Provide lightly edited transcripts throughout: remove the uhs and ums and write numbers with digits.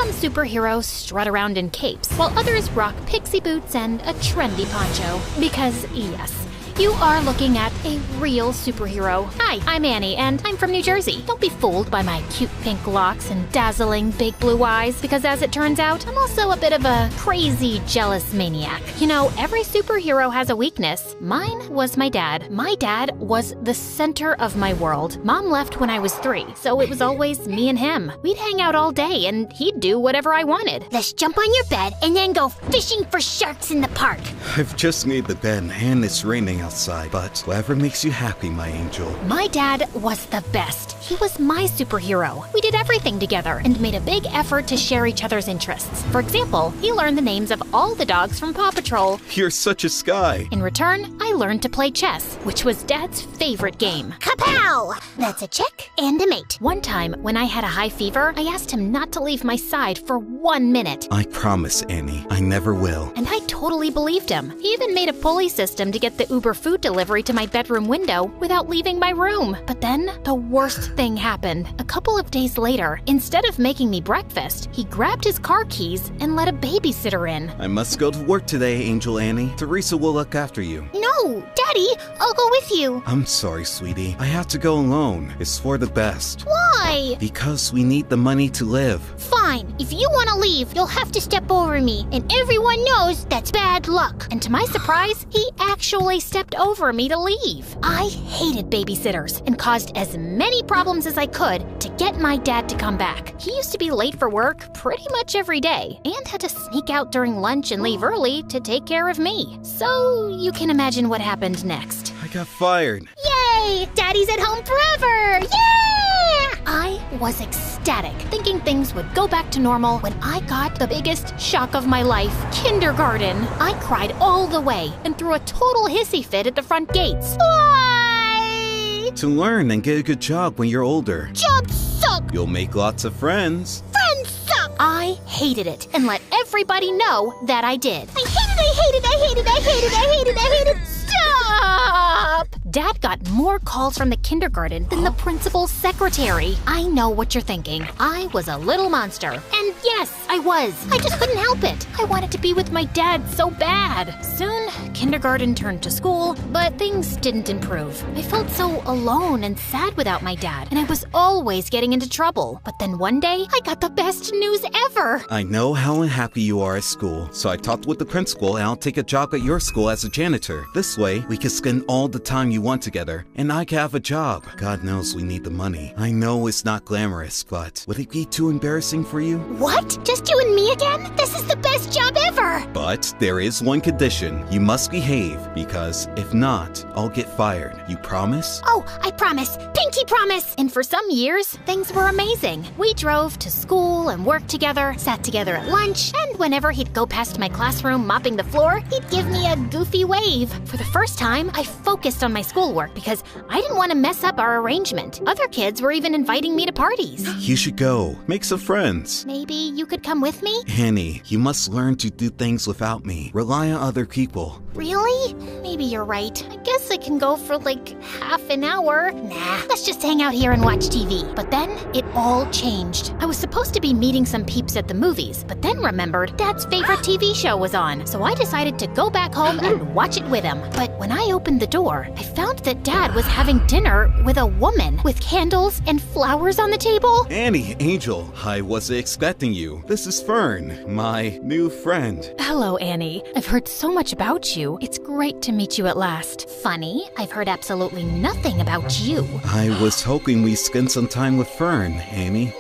Some superheroes strut around in capes, while others rock pixie boots and a trendy poncho. Because, yes, you are looking at a real superhero. Hi, I'm Annie, and I'm from New Jersey. Don't be fooled by my cute pink locks and dazzling big blue eyes, because as it turns out, I'm also a bit of a crazy, jealous maniac. You know, every superhero has a weakness. Mine was my dad. My dad was the center of my world. Mom left when I was 3, so it was always me and him. We'd hang out all day, and he'd do whatever I wanted. Let's jump on your bed and then go fishing for sharks in the park. I've just made the bed and it's raining outside, but whatever makes you happy, my angel. My dad was the best. He was my superhero. We did everything together and made a big effort to share each other's interests. For example, he learned the names of all the dogs from Paw Patrol. You're such a Sky. In return, I learned to play chess, which was Dad's favorite game. Kapow! That's a chick and a mate. One time, when I had a high fever, I asked him not to leave my side for 1 minute. I promise, Annie, I never will. And I totally believed him. He even made a pulley system to get the Uber food delivery to my bedroom window without leaving my room. But then, the worst thing happened. A couple of days later, instead of making me breakfast, he grabbed his car keys and let a babysitter in. I must go to work today, Angel Annie. Teresa will look after you. No, Daddy, I'll go with you. I'm sorry, sweetie. I have to go alone. It's for the best. Why? Because we need the money to live. Fine. If you want to leave, you'll have to step over me, and everyone knows that's bad luck. And to my surprise, he actually stepped over me to leave. I hated babysitters and caused as many problems as I could to get my dad to come back. He used to be late for work pretty much every day and had to sneak out during lunch and leave early to take care of me. So you can imagine what happened next. I got fired. Yay! Daddy's at home forever! Yeah! I was ecstatic, thinking things would go back to normal when I got the biggest shock of my life, kindergarten. I cried all the way and threw a total hissy fit at the front gates. Why? To learn and get a good job when you're older. Jobs suck! You'll make lots of friends. Friends suck! I hated it and let everybody know that I did. I hate it, I hate it, I hate it, I hate it, I hate it, I hate it! Stop! Dad got more calls from the kindergarten than the principal's secretary. I know what you're thinking. I was a little monster. And yes, I was. I just couldn't help it. I wanted to be with my dad so bad. Soon, kindergarten turned to school, but things didn't improve. I felt so alone and sad without my dad, and I was always getting into trouble. But then one day, I got the best news ever. I know how unhappy you are at school, so I talked with the principal and I'll take a job at your school as a janitor. This way, we can spend all the time you want together, and I can have a job. God knows we need the money. I know it's not glamorous, but would it be too embarrassing for you? What? Just you and me again? This is the best job ever! But there is one condition. You must behave, because if not, I'll get fired. You promise? Oh, I promise. Pinky promise! And for some years, things were amazing. We drove to school and worked together, sat together at lunch, and whenever he'd go past my classroom mopping the floor, he'd give me a goofy wave. For the first time, I focused on my schoolwork because I didn't want to mess up our arrangement. Other kids were even inviting me to parties. You should go. Make some friends. Maybe you could come with me? Annie, you must learn to do things without me. Rely on other people. Really? Maybe you're right. I guess I can go for like half an hour. Nah, let's just hang out here and watch TV. But then it all changed. I was supposed to be meeting some peeps at the movies, but then remembered Dad's favorite TV show was on. So I decided to go back home and watch it with him. But when I opened the door, I found that Dad was having dinner with a woman with candles and flowers on the table. Annie, Angel, I wasn't expecting you. This is Fern, my new friend. Hello, Annie. I've heard so much about you. It's great to meet you at last. Funny, I've heard absolutely nothing about you. I was hoping we'd spend some time with Fern, Annie.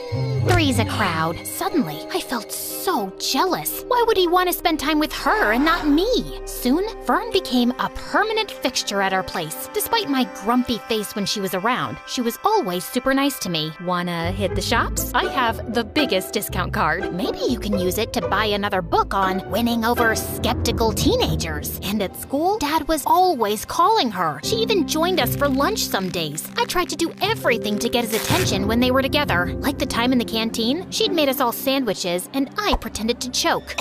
Three's a crowd. Suddenly, I felt so jealous. Why would he want to spend time with her and not me? Soon, Fern became a permanent fixture at our place. Despite my grumpy face when she was around, she was always super nice to me. Wanna hit the shops? I have the biggest discount card. Maybe you can use it to buy another book on winning over skeptical teenagers. And at school, Dad was always calling her. She even joined us for lunch some days. I tried to do everything to get his attention when they were together. Like the time in the canteen, she'd made us all sandwiches and I pretended to choke.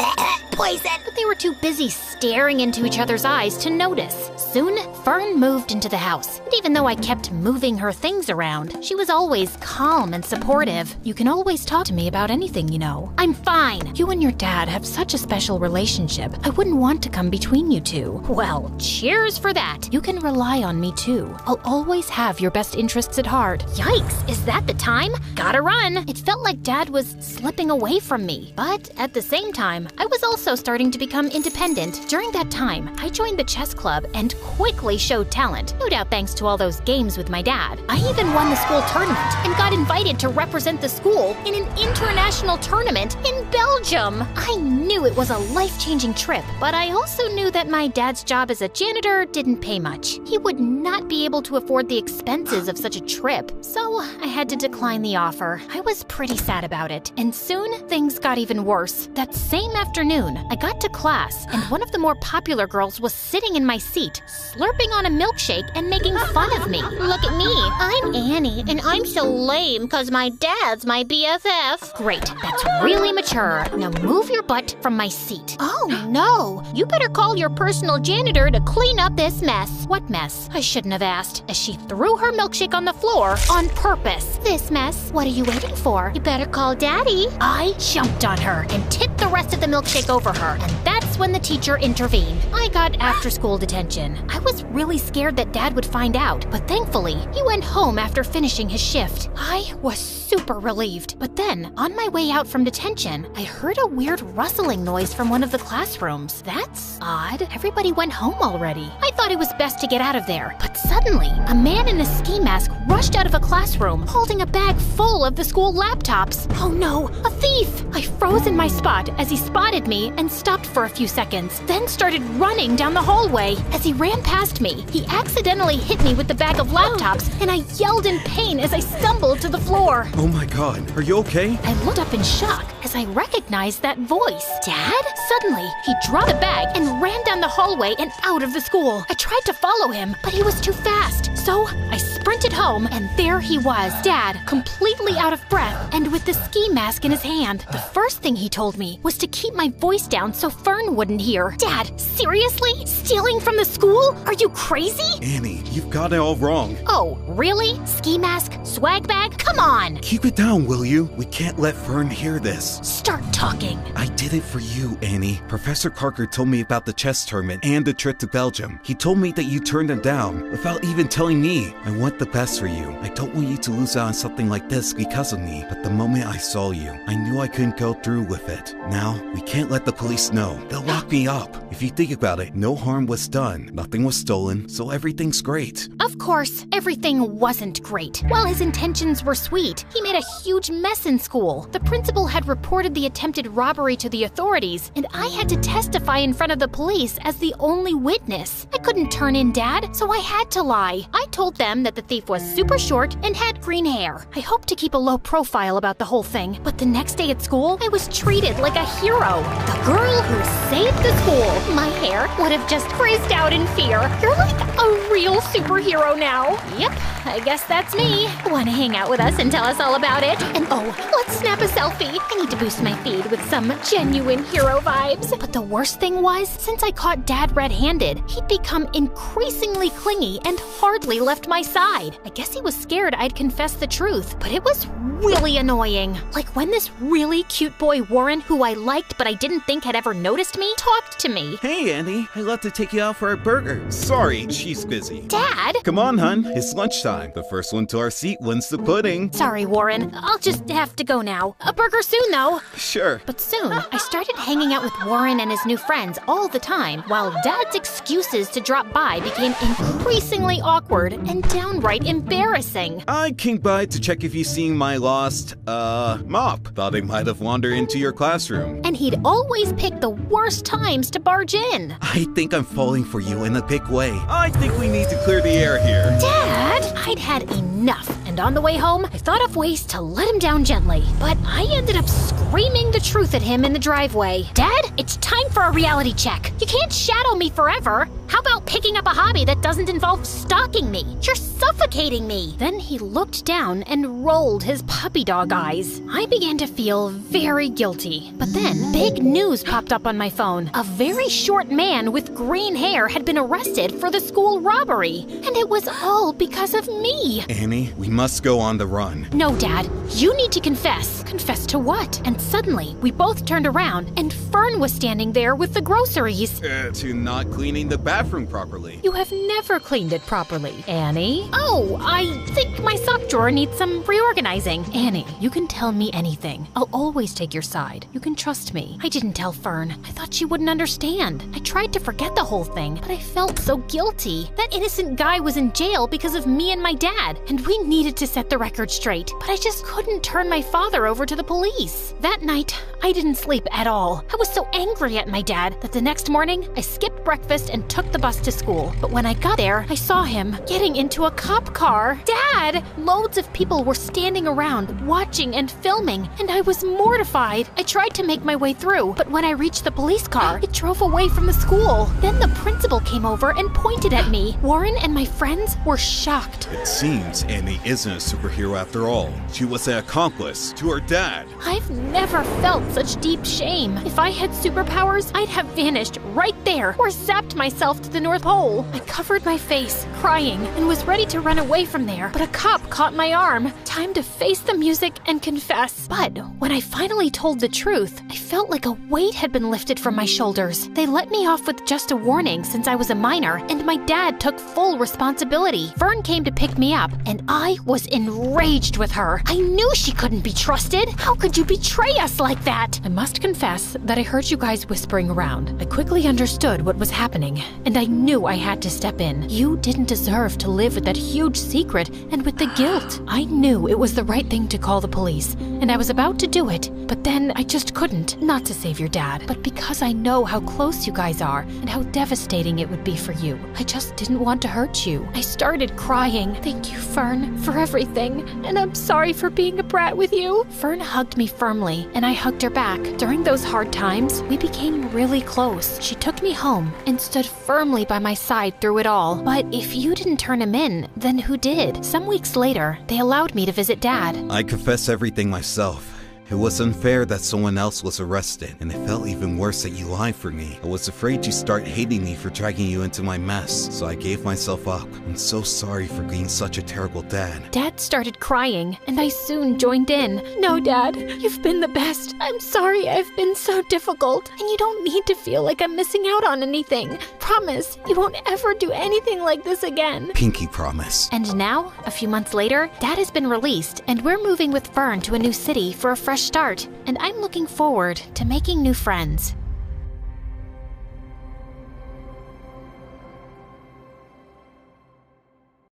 poison. But they were too busy staring into each other's eyes to notice. Soon, Fern moved into the house. And even though I kept moving her things around, she was always calm and supportive. You can always talk to me about anything, you know. I'm fine. You and your dad have such a special relationship. I wouldn't want to come between you two. Well, cheers for that. You can rely on me too. I'll always have your best interests at heart. Yikes, is that the time? Gotta run. It felt like Dad was slipping away from me. But at the same time, I was also starting to become independent. During that time, I joined the chess club and quickly showed talent. No doubt thanks to all those games with my dad. I even won the school tournament and got invited to represent the school in an international tournament in Belgium. I knew it was a life-changing trip, but I also knew that my dad's job as a janitor didn't pay much. He would not be able to afford the expenses of such a trip, so I had to decline the offer. I was pretty sad about it, and soon things got even worse. That same afternoon, I got to class, and one of the more popular girls was sitting in my seat, slurping on a milkshake and making fun of me. Look at me, I'm Annie, and I'm so lame because my dad's my BFF. Great, that's really mature. Now move your butt from my seat. Oh no, you better call your personal janitor to clean up this mess. What mess? I shouldn't have asked, as she threw her milkshake on the floor on purpose. This mess, what are you waiting for? You better call Daddy. I jumped on her and tipped the rest of the milkshake over her, and that's when the teacher intervened. I got after-school detention. I was really scared that Dad would find out, but thankfully, he went home after finishing his shift. I was super relieved. But then, on my way out from detention, I heard a weird rustling noise from one of the classrooms. That's odd. Everybody went home already. I thought it was best to get out of there, but suddenly, a man in a ski mask rushed out of a classroom, holding a bag full of the school laptops. Oh no, a thief! I froze in my spot as he spotted me and stopped for a few seconds, then started running down the hallway. As he ran past me, he accidentally hit me with the bag of laptops, and I yelled in pain as I stumbled to the floor. Oh my god, are you okay? I looked up in shock as I recognized that voice. Dad? Suddenly, he dropped the bag and ran down the hallway and out of the school. I tried to follow him, but he was too fast. So I sprinted home, and there he was, Dad, completely out of breath and with the ski mask in his hand. The first thing he told me was to keep my voice down so Fern wouldn't hear. Dad, seriously? Stealing from the school? Are you crazy? Annie, you've got it all wrong. Oh, really? Ski mask? Swag bag? Come on! Keep it down, will you? We can't let Fern hear this. Start talking. I did it for you, Annie. Professor Parker told me about the chess tournament and the trip to Belgium. He told me that you turned him down without even telling me. I want the best for you. I don't want you to lose out on something like this because of me. But the moment I saw you, I knew I couldn't go through with it. Now, we can't let the police know. They'll lock me up. If you think about it, no harm was done. Nothing was stolen, so everything's great. Of course, everything wasn't great. While his intentions were sweet, he made a huge mess in school. The principal had reported the attempted robbery to the authorities, and I had to testify in front of the police as the only witness. I couldn't turn in Dad, so I had to lie. I told them that the thief was super short and had green hair. I hoped to keep a low profile about the whole thing, but the next day at school, I was treated like a hero. The girl who saved the school. My hair would have just frizzed out in fear. You're like a real superhero now. Yep, I guess that's me. Want to hang out with us and tell us all about it? And oh, let's snap a selfie. I need to boost my feed with some genuine hero vibes. But the worst thing was, since I caught Dad red-handed, he'd become increasingly clingy and hardly left my side. I guess he was scared I'd confess the truth, but it was really annoying. Like when this really cute boy Warren, who I liked but I didn't think had ever noticed me, talked to me. Hey, Annie. I'd love to take you out for a burger. Sorry, she's busy. Dad? Come on, hun. It's lunchtime. The first one to our seat wins the pudding. Sorry, Warren. I'll just have to go now. A burger soon, though. Sure. But soon, I started hanging out with Warren and his new friends all the time, while Dad's excuses to drop by became increasingly awkward and downright embarrassing. I came by to check if you seen my lost, mop. Thought I might have wandered into your classroom. And he'd always pick the worst times to barge in. I think I'm falling for you in a big way. I think we need to clear the air here. Dad! I'd had enough, and on the way home, I thought of ways to let him down gently. But I ended up screaming the truth at him in the driveway. Dad, it's time for a reality check. You can't shadow me forever. How about picking up a hobby that doesn't involve stalking me? You're suffocating me. Then he looked down and rolled his puppy dog eyes. I began to feel very guilty. But then big news popped up on my phone. A very short man with green hair had been arrested for the school robbery. And it was all because of me. Annie, we must go on the run. No, Dad. You need to confess. Confess to what? And suddenly, we both turned around, and Fern was standing there with the groceries. To not cleaning the bathroom properly. You have never cleaned it properly, Annie. Oh, I think my sock drawer needs some reorganizing. Annie, you can tell me anything. I'll always take your side. You can trust me. I didn't tell Fern. I thought she wouldn't understand. I tried to forget the whole thing, but I felt so guilty. That innocent guy was in jail because of me and my dad, and we needed to set the record straight. But I just couldn't turn my father over to the police. That night, I didn't sleep at all. I was so angry at my dad that the next morning, I skipped breakfast and took the bus to school. But when I got there, I saw him getting into a cop car. Dad! Loads of people were standing around, watching and filming, and I was mortified. I tried to make my way through, but when I reached the police car, it drove away from the school. Then the principal came over and pointed at me. Warren and my friends were shocked. It seems Annie isn't a superhero after all. She was an accomplice to her dad. I've never felt such deep shame. If I had superpowers, I'd have vanished right there or zapped myself to the North Pole. I covered my face, crying, and was ready to run away from there, but a cop caught my arm. Time to face the music and confess. But when I finally told the truth, I felt like a weight had been lifted from my shoulders. They let me off with just a warning since I was a minor, and my dad took full responsibility. Fern came to pick me up, and I was enraged with her. I knew she couldn't be trusted. How could you betray us like that? I must confess that I heard you guys whispering around. I quickly understood what was happening, and I knew I had to step in. You didn't deserve to live with that huge secret and with the guilt. I knew it was the right thing to call the police, and I was about to do it, but then I just couldn't. Not to save your dad, but because I know how close you guys are and how devastating it would be for you. I just didn't want to hurt you. I started crying. Thank you, Fern, for everything, and I'm sorry for being a brat with you. Fern hugged me firmly, and I hugged her back. During those hard times, we became really close. She took me home and stood firmly by my side through it all. But if you didn't turn him in, then who did? Some weeks later, they allowed me to visit Dad. I confess everything myself. It was unfair that someone else was arrested, and it felt even worse that you lied for me. I was afraid you'd start hating me for dragging you into my mess, so I gave myself up. I'm so sorry for being such a terrible dad. Dad started crying, and I soon joined in. No, Dad, you've been the best. I'm sorry I've been so difficult, and you don't need to feel like I'm missing out on anything. Promise, you won't ever do anything like this again. Pinky promise. And now, a few months later, Dad has been released, and we're moving with Fern to a new city for a fresh start, and I'm looking forward to making new friends.